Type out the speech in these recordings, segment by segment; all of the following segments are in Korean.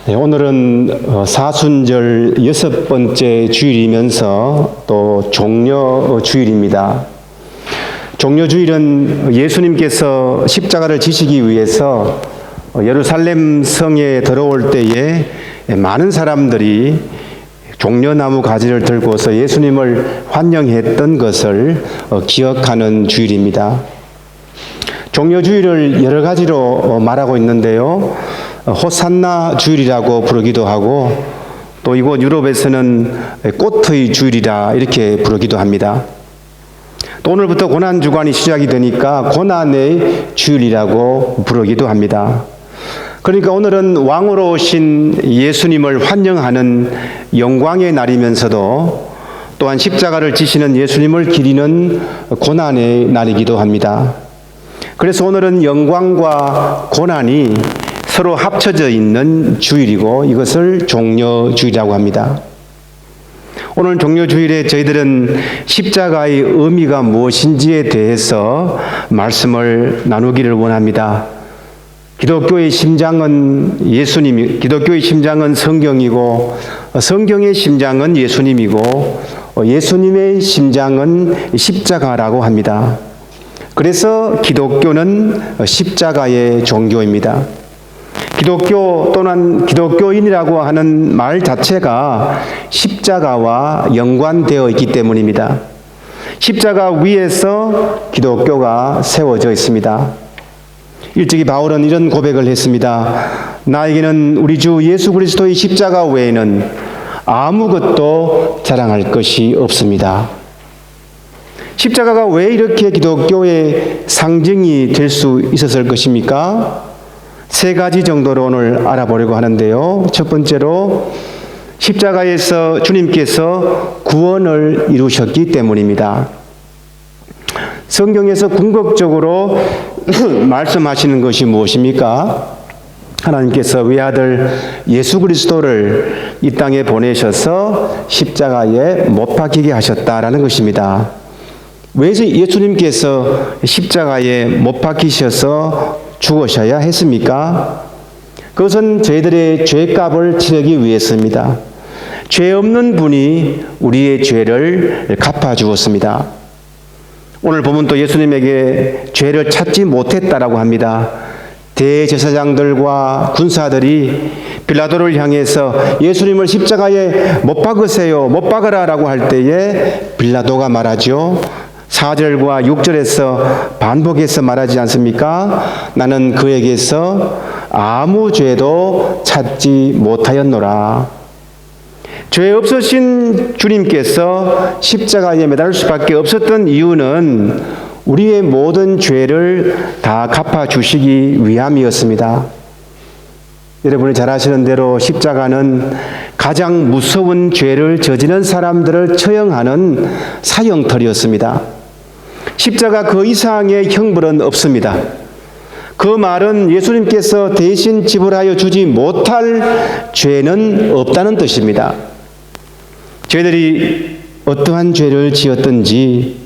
네, 오늘은 사순절 6번째 주일이면서 또 종려주일입니다. 종려주일은 예수님께서 십자가를 지시기 위해서 예루살렘 성에 들어올 때에 많은 사람들이 종려나무 가지를 들고서 예수님을 환영했던 것을 기억하는 주일입니다. 종려주일을 여러 가지로 말하고 있는데요. 호산나 주일이라고 부르기도 하고 또 이곳 유럽에서는 꽃의 주일이라 이렇게 부르기도 합니다. 또 오늘부터 고난주간이 시작이 되니까 고난의 주일이라고 부르기도 합니다. 그러니까 오늘은 왕으로 오신 예수님을 환영하는 영광의 날이면서도 또한 십자가를 지시는 예수님을 기리는 고난의 날이기도 합니다. 그래서 오늘은 영광과 고난이 서로 합쳐져 있는 주일이고 이것을 종려주일이라고 합니다. 오늘 종려주일에 저희들은 십자가의 의미가 무엇인지에 대해서 말씀을 나누기를 원합니다. 기독교의 심장은 예수님이, 기독교의 심장은 성경이고 성경의 심장은 예수님이고 예수님의 심장은 십자가라고 합니다. 그래서 기독교는 십자가의 종교입니다. 기독교 또는 기독교인이라고 하는 말 자체가 십자가와 연관되어 있기 때문입니다. 십자가 위에서 기독교가 세워져 있습니다. 일찍이 바울은 이런 고백을 했습니다. 나에게는 우리 주 예수 그리스도의 십자가 외에는 아무것도 자랑할 것이 없습니다. 십자가가 왜 이렇게 기독교의 상징이 될 수 있었을 것입니까? 세 가지 정도로 오늘 알아보려고 하는데요. 첫 번째로 십자가에서 주님께서 구원을 이루셨기 때문입니다. 성경에서 궁극적으로 말씀하시는 것이 무엇입니까? 하나님께서 외아들 예수 그리스도를 이 땅에 보내셔서 십자가에 못 박히게 하셨다라는 것입니다. 왜 예수님께서 십자가에 못 박히셔서 죽으셔야 했습니까? 그것은 저희들의 죄값을 치르기 위해서입니다. 죄 없는 분이 우리의 죄를 갚아주었습니다. 오늘 보면 또 예수님에게 죄를 찾지 못했다라고 합니다. 대제사장들과 군사들이 빌라도를 향해서 예수님을 십자가에 못 박으세요, 못 박으라라고 할 때에 빌라도가 말하죠. 4절과 6절에서 반복해서 말하지 않습니까? 나는 그에게서 아무 죄도 찾지 못하였노라. 죄 없으신 주님께서 십자가에 매달릴 수밖에 없었던 이유는 우리의 모든 죄를 다 갚아주시기 위함이었습니다. 여러분이 잘 아시는 대로 십자가는 가장 무서운 죄를 저지른 사람들을 처형하는 사형털이었습니다. 십자가 그 이상의 형벌은 없습니다. 그 말은 예수님께서 대신 지불하여 주지 못할 죄는 없다는 뜻입니다. 저희들이 어떠한 죄를 지었든지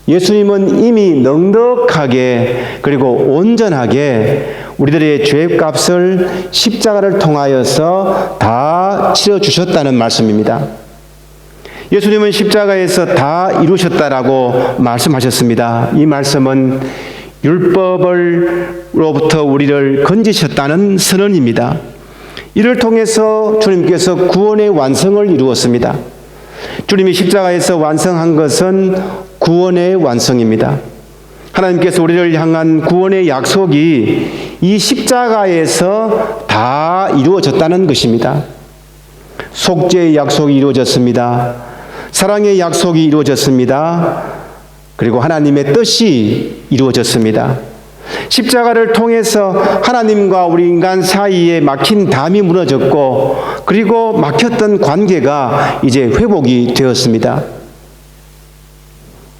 예수님은 이미 넉넉하게 그리고 온전하게 우리들의 죄값을 십자가를 통하여서 다 치러주셨다는 말씀입니다. 예수님은 십자가에서 다 이루셨다라고 말씀하셨습니다. 이 말씀은 율법으로부터 우리를 건지셨다는 선언입니다. 이를 통해서 주님께서 구원의 완성을 이루었습니다. 주님이 십자가에서 완성한 것은 구원의 완성입니다. 하나님께서 우리를 향한 구원의 약속이 이 십자가에서 다 이루어졌다는 것입니다. 속죄의 약속이 이루어졌습니다. 사랑의 약속이 이루어졌습니다. 그리고 하나님의 뜻이 이루어졌습니다. 십자가를 통해서 하나님과 우리 인간 사이에 막힌 담이 무너졌고 그리고 막혔던 관계가 이제 회복이 되었습니다.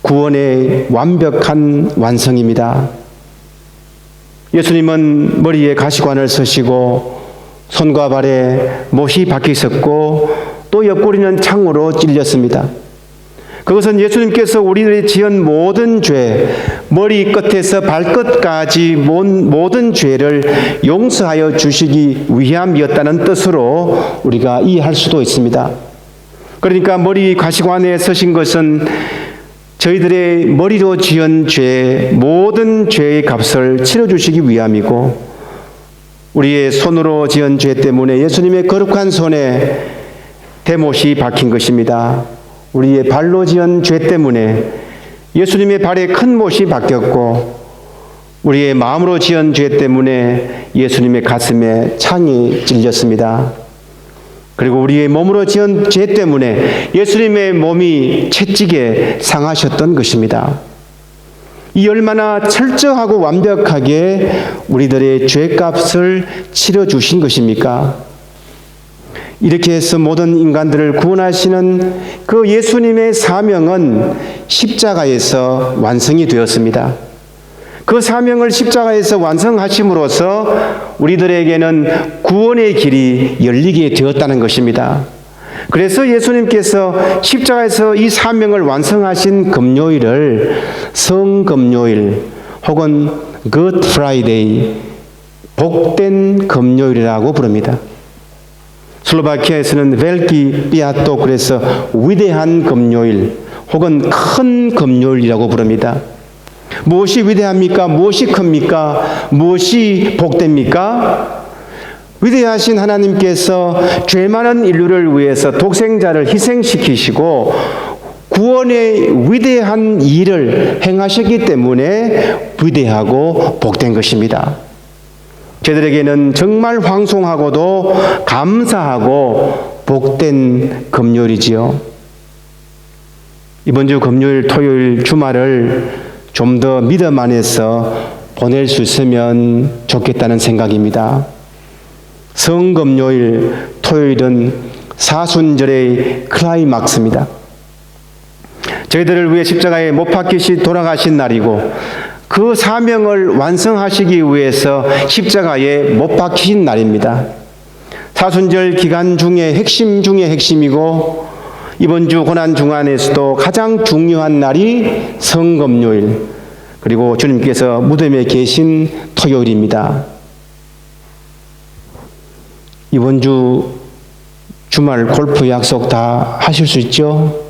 구원의 완벽한 완성입니다. 예수님은 머리에 가시관을 쓰시고 손과 발에 못이 박혀 있었고 또 옆구리는 창으로 찔렸습니다. 그것은 예수님께서 우리들이 지은 모든 죄, 머리 끝에서 발끝까지 모든 죄를 용서하여 주시기 위함이었다는 뜻으로 우리가 이해할 수도 있습니다. 그러니까 머리 가시관에 서신 것은 저희들의 머리로 지은 죄, 모든 죄의 값을 치러주시기 위함이고, 우리의 손으로 지은 죄 때문에 예수님의 거룩한 손에 대못이 박힌 것입니다. 우리의 발로 지은 죄 때문에 예수님의 발에 큰 못이 박혔고, 우리의 마음으로 지은 죄 때문에 예수님의 가슴에 창이 찔렸습니다. 그리고 우리의 몸으로 지은 죄 때문에 예수님의 몸이 채찍에 상하셨던 것입니다. 이 얼마나 철저하고 완벽하게 우리들의 죄값을 치러주신 것입니까? 이렇게 해서 모든 인간들을 구원하시는 그 예수님의 사명은 십자가에서 완성이 되었습니다. 그 사명을 십자가에서 완성하심으로써 우리들에게는 구원의 길이 열리게 되었다는 것입니다. 그래서 예수님께서 십자가에서 이 사명을 완성하신 금요일을 성금요일 혹은 Good Friday, 복된 금요일이라고 부릅니다. 슬로바키아에서는 벨기 삐아또, 그래서 위대한 금요일 혹은 큰 금요일이라고 부릅니다. 무엇이 위대합니까? 무엇이 큽니까? 무엇이 복됩니까? 위대하신 하나님께서 죄 많은 인류를 위해서 독생자를 희생시키시고 구원의 위대한 일을 행하셨기 때문에 위대하고 복된 것입니다. 저희들에게는 정말 황송하고도 감사하고 복된 금요일이지요. 이번 주 금요일, 토요일, 주말을 좀 더 믿음 안에서 보낼 수 있으면 좋겠다는 생각입니다. 성금요일, 토요일은 사순절의 클라이막스입니다. 저희들을 위해 십자가에 못 박히시 돌아가신 날이고, 그 사명을 완성하시기 위해서 십자가에 못 박히신 날입니다. 사순절 기간 중에 핵심 중에 핵심이고, 이번 주 고난 중간에서도 가장 중요한 날이 성금요일, 그리고 주님께서 무덤에 계신 토요일입니다. 이번 주 주말 골프 약속 다 하실 수 있죠?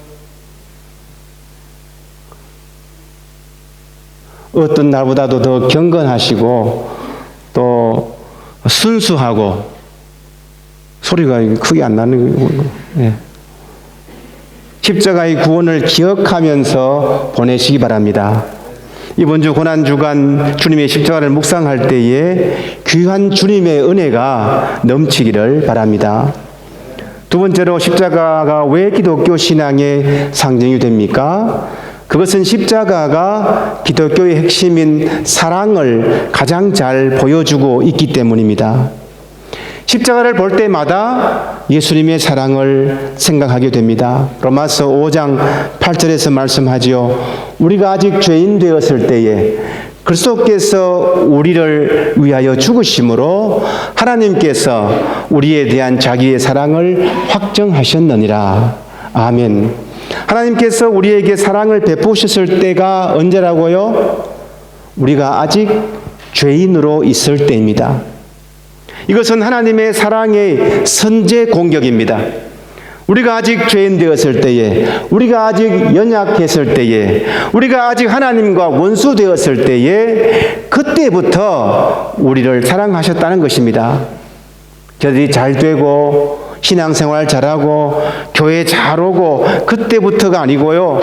어떤 날보다도 더 경건하시고 또 순수하고, 소리가 크게 안 나는 거예요. 네. 십자가의 구원을 기억하면서 보내시기 바랍니다. 이번 주 고난주간 주님의 십자가를 묵상할 때에 귀한 주님의 은혜가 넘치기를 바랍니다. 두 번째로, 십자가가 왜 기독교 신앙의 상징이 됩니까? 그것은 십자가가 기독교의 핵심인 사랑을 가장 잘 보여주고 있기 때문입니다. 십자가를 볼 때마다 예수님의 사랑을 생각하게 됩니다. 로마서 5장 8절에서 말씀하지요. 우리가 아직 죄인 되었을 때에 그리스도께서 우리를 위하여 죽으심으로 하나님께서 우리에 대한 자기의 사랑을 확정하셨느니라. 아멘. 하나님께서 우리에게 사랑을 베푸셨을 때가 언제라고요? 우리가 아직 죄인으로 있을 때입니다. 이것은 하나님의 사랑의 선제 공격입니다. 우리가 아직 죄인 되었을 때에, 우리가 아직 연약했을 때에, 우리가 아직 하나님과 원수 되었을 때에, 그때부터 우리를 사랑하셨다는 것입니다. 저들이 잘 되고 신앙생활 잘하고 교회 잘 오고 그때부터가 아니고요,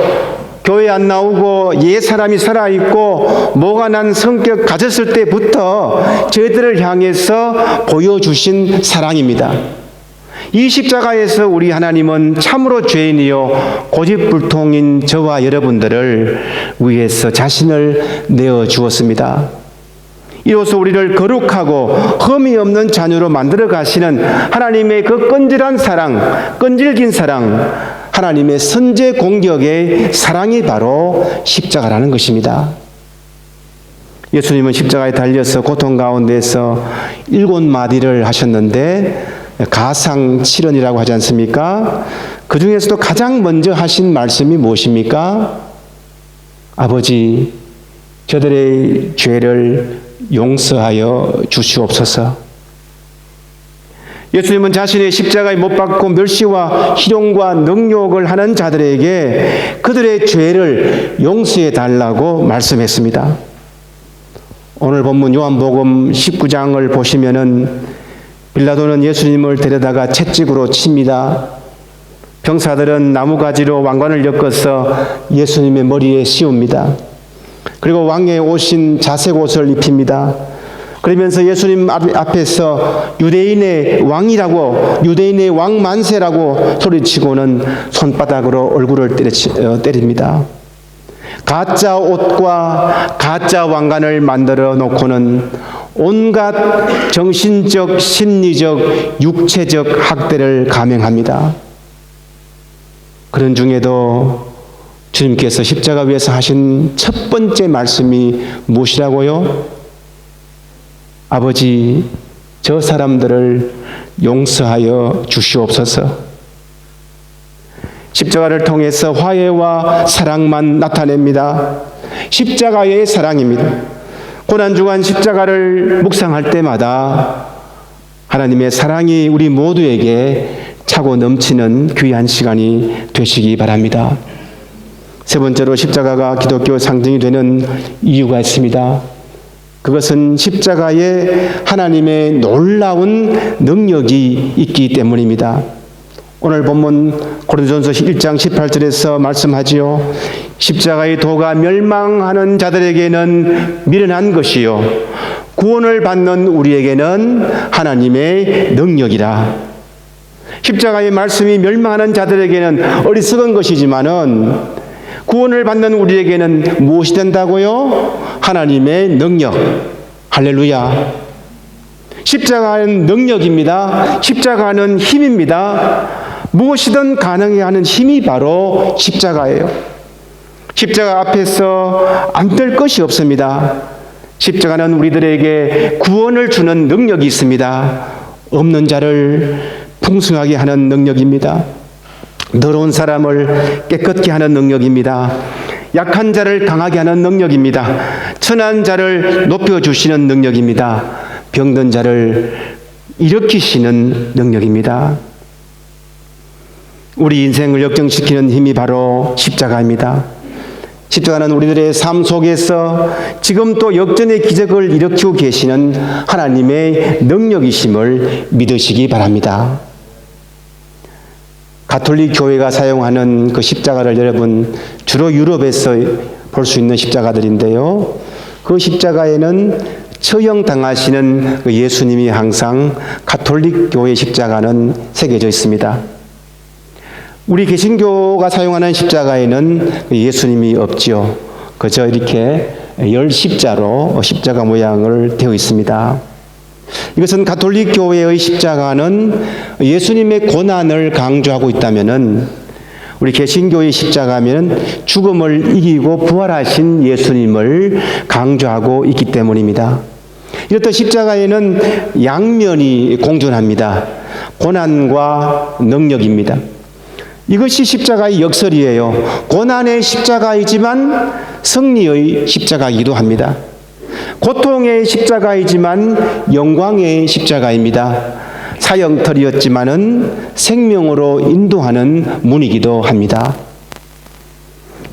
교회 안 나오고 옛 사람이 살아있고 뭐가 난 성격 가졌을 때부터 저희들을 향해서 보여주신 사랑입니다. 이 십자가에서 우리 하나님은 참으로 죄인이요 고집불통인 저와 여러분들을 위해서 자신을 내어주었습니다. 이로써 우리를 거룩하고 흠이 없는 자녀로 만들어 가시는 하나님의 그 끈질한 사랑, 끈질긴 사랑, 하나님의 선제 공격의 사랑이 바로 십자가라는 것입니다. 예수님은 십자가에 달려서 고통 가운데서 7마디를 하셨는데 가상칠언이라고 하지 않습니까? 그 중에서도 가장 먼저 하신 말씀이 무엇입니까? 아버지, 저들의 죄를 용서하여 주시옵소서. 예수님은 자신의 십자가에 못 박고 멸시와 희롱과 능욕을 하는 자들에게 그들의 죄를 용서해 달라고 말씀했습니다. 오늘 본문 요한복음 19장을 보시면은 빌라도는 예수님을 데려다가 채찍으로 칩니다. 병사들은 나무가지로 왕관을 엮어서 예수님의 머리에 씌웁니다. 그리고 왕의 옷인 자색 옷을 입힙니다. 그러면서 예수님 앞에서 유대인의 왕이라고, 유대인의 왕 만세라고 소리치고는 손바닥으로 얼굴을 때립니다. 가짜 옷과 가짜 왕관을 만들어 놓고는 온갖 정신적, 심리적, 육체적 학대를 감행합니다. 그런 중에도 주님께서 십자가 위에서 하신 첫 번째 말씀이 무엇이라고요? 아버지, 저 사람들을 용서하여 주시옵소서. 십자가를 통해서 화해와 사랑만 나타냅니다. 십자가의 사랑입니다. 고난주간 십자가를 묵상할 때마다 하나님의 사랑이 우리 모두에게 차고 넘치는 귀한 시간이 되시기 바랍니다. 세 번째로 십자가가 기독교 상징이 되는 이유가 있습니다. 그것은 십자가에 하나님의 놀라운 능력이 있기 때문입니다. 오늘 본문 고린도전서 1장 18절에서 말씀하지요. 십자가의 도가 멸망하는 자들에게는 미련한 것이요 구원을 받는 우리에게는 하나님의 능력이라. 십자가의 말씀이 멸망하는 자들에게는 어리석은 것이지만은 구원을 받는 우리에게는 무엇이 된다고요? 하나님의 능력. 할렐루야. 십자가는 능력입니다. 십자가는 힘입니다. 무엇이든 가능해 하는 힘이 바로 십자가예요. 십자가 앞에서 안 될 것이 없습니다. 십자가는 우리들에게 구원을 주는 능력이 있습니다. 없는 자를 풍성하게 하는 능력입니다. 더러운 사람을 깨끗게 하는 능력입니다. 약한 자를 강하게 하는 능력입니다. 천한 자를 높여주시는 능력입니다. 병든 자를 일으키시는 능력입니다. 우리 인생을 역정시키는 힘이 바로 십자가입니다. 십자가는 우리들의 삶 속에서 지금 또 역전의 기적을 일으키고 계시는 하나님의 능력이심을 믿으시기 바랍니다. 가톨릭 교회가 사용하는 그 십자가를 여러분 주로 유럽에서 볼 수 있는 십자가들인데요. 그 십자가에는 처형당하시는 그 예수님이 항상 가톨릭 교회 십자가는 새겨져 있습니다. 우리 개신교가 사용하는 십자가에는 예수님이 없지요. 그저 이렇게 열 십자로 십자가 모양을 되어 있습니다. 이것은 가톨릭 교회의 십자가는 예수님의 고난을 강조하고 있다면은 우리 개신교의 십자가면 죽음을 이기고 부활하신 예수님을 강조하고 있기 때문입니다. 이렇듯 십자가에는 양면이 공존합니다. 고난과 능력입니다. 이것이 십자가의 역설이에요. 고난의 십자가이지만 승리의 십자가이기도 합니다. 고통의 십자가이지만 영광의 십자가입니다. 사형털이었지만은 생명으로 인도하는 문이기도 합니다.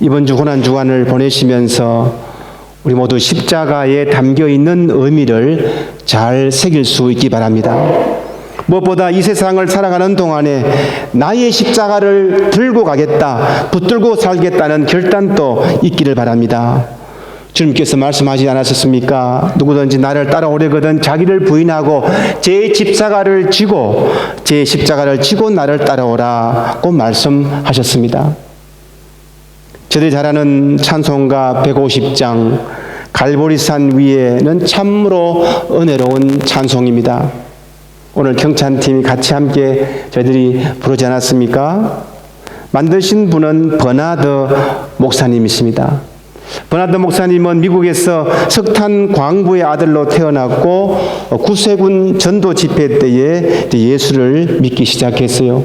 이번 주 고난 주간을 보내시면서 우리 모두 십자가에 담겨 있는 의미를 잘 새길 수 있기 바랍니다. 무엇보다 이 세상을 살아가는 동안에 나의 십자가를 들고 가겠다, 붙들고 살겠다는 결단도 있기를 바랍니다. 주님께서 말씀하지 않았습니까? 누구든지 나를 따라오려거든 자기를 부인하고 제 십자가를 지고 나를 따라오라고 말씀하셨습니다. 저들이 잘 아는 찬송가 150장 갈보리산 위에는 참으로 은혜로운 찬송입니다. 오늘 경찬팀이 같이 함께 저희들이 부르지 않았습니까? 만드신 분은 버나드 목사님이십니다. 버나드 목사님은 미국에서 석탄 광부의 아들로 태어났고 구세군 전도 집회 때에 예수를 믿기 시작했어요.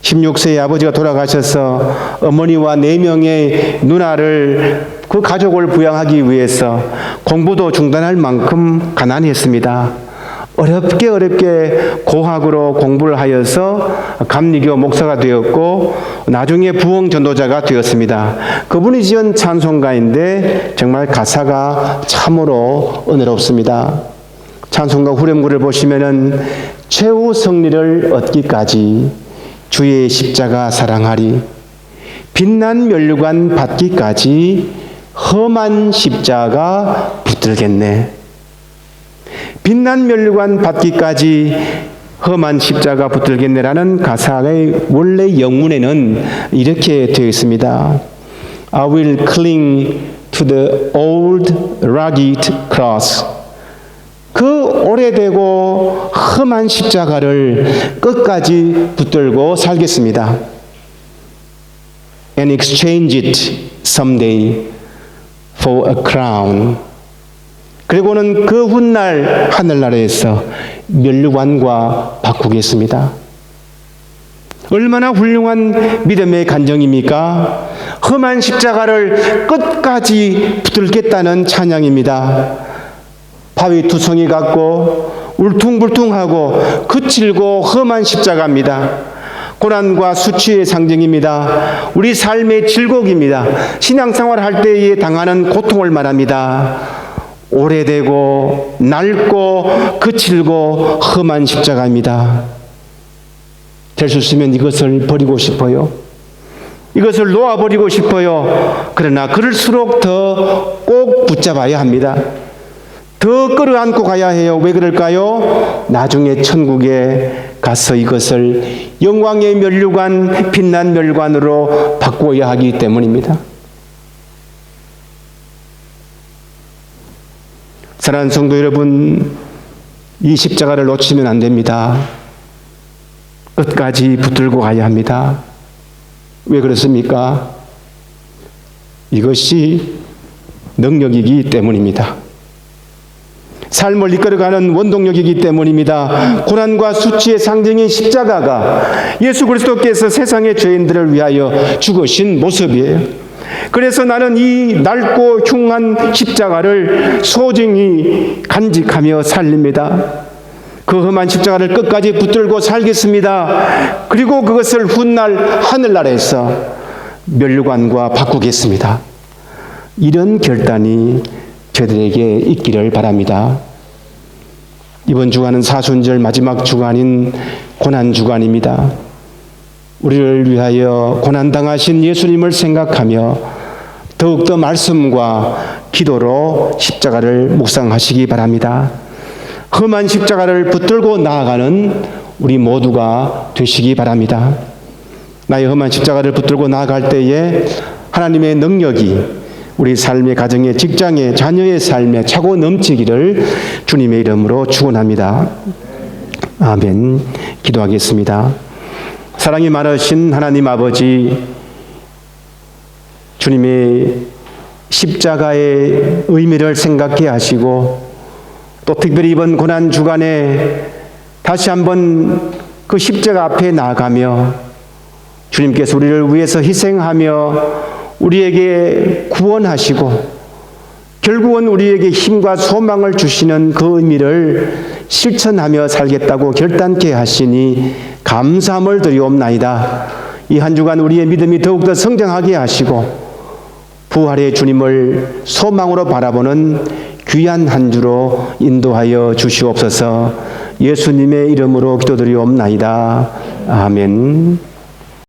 16세의 아버지가 돌아가셔서 어머니와 4명의 누나를 그 가족을 부양하기 위해서 공부도 중단할 만큼 가난했습니다. 어렵게 고학으로 공부를 하여서 감리교 목사가 되었고 나중에 부흥 전도자가 되었습니다. 그분이 지은 찬송가인데 정말 가사가 참으로 은혜롭습니다. 찬송가 후렴구를 보시면은 최후 승리를 얻기까지 주의 십자가 사랑하리, 빛난 면류관 받기까지 험한 십자가 붙들겠네. 빛난 면류관 받기까지 험한 십자가 붙들겠네라는 가사의 원래 영문에는 이렇게 되어 있습니다. I will cling to the old rugged cross. 그 오래되고 험한 십자가를 끝까지 붙들고 살겠습니다. And exchange it someday for a crown. 그리고는 그 훗날 하늘나라에서 면류관과 바꾸겠습니다. 얼마나 훌륭한 믿음의 간정입니까? 험한 십자가를 끝까지 붙들겠다는 찬양입니다. 바위 투성이 같고 울퉁불퉁하고 거칠고 험한 십자가입니다. 고난과 수치의 상징입니다. 우리 삶의 질곡입니다. 신앙생활 할 때에 당하는 고통을 말합니다. 오래되고 낡고 거칠고 험한 십자가입니다. 될 수 있으면 이것을 버리고 싶어요. 이것을 놓아버리고 싶어요. 그러나 그럴수록 더 꼭 붙잡아야 합니다. 더 끌어안고 가야 해요. 왜 그럴까요? 나중에 천국에 가서 이것을 영광의 면류관, 빛난 면류관으로 바꾸어야 하기 때문입니다. 사랑하는 성도 여러분, 이 십자가를 놓치면 안 됩니다. 끝까지 붙들고 가야 합니다. 왜 그렇습니까? 이것이 능력이기 때문입니다. 삶을 이끌어가는 원동력이기 때문입니다. 고난과 수치의 상징인 십자가가 예수 그리스도께서 세상의 죄인들을 위하여 죽으신 모습이에요. 그래서 나는 이 낡고 흉한 십자가를 소중히 간직하며 살립니다. 그 험한 십자가를 끝까지 붙들고 살겠습니다. 그리고 그것을 훗날 하늘나라에서 면류관과 바꾸겠습니다. 이런 결단이 저들에게 있기를 바랍니다. 이번 주간은 사순절 마지막 주간인 고난주간입니다. 우리를 위하여 고난당하신 예수님을 생각하며 더욱더 말씀과 기도로 십자가를 묵상하시기 바랍니다. 험한 십자가를 붙들고 나아가는 우리 모두가 되시기 바랍니다. 나의 험한 십자가를 붙들고 나아갈 때에 하나님의 능력이 우리 삶의 가정의 직장의 자녀의 삶에 차고 넘치기를 주님의 이름으로 축원합니다. 아멘. 기도하겠습니다. 사랑이 많으신 하나님 아버지, 주님의 십자가의 의미를 생각해 하시고 또 특별히 이번 고난 주간에 다시 한번 그 십자가 앞에 나아가며 주님께서 우리를 위해서 희생하며 우리에게 구원하시고 결국은 우리에게 힘과 소망을 주시는 그 의미를 실천하며 살겠다고 결단케 하시니 감사함을 드리옵나이다. 이 한 주간 우리의 믿음이 더욱더 성장하게 하시고 부활의 주님을 소망으로 바라보는 귀한 한 주로 인도하여 주시옵소서. 예수님의 이름으로 기도드리옵나이다. 아멘.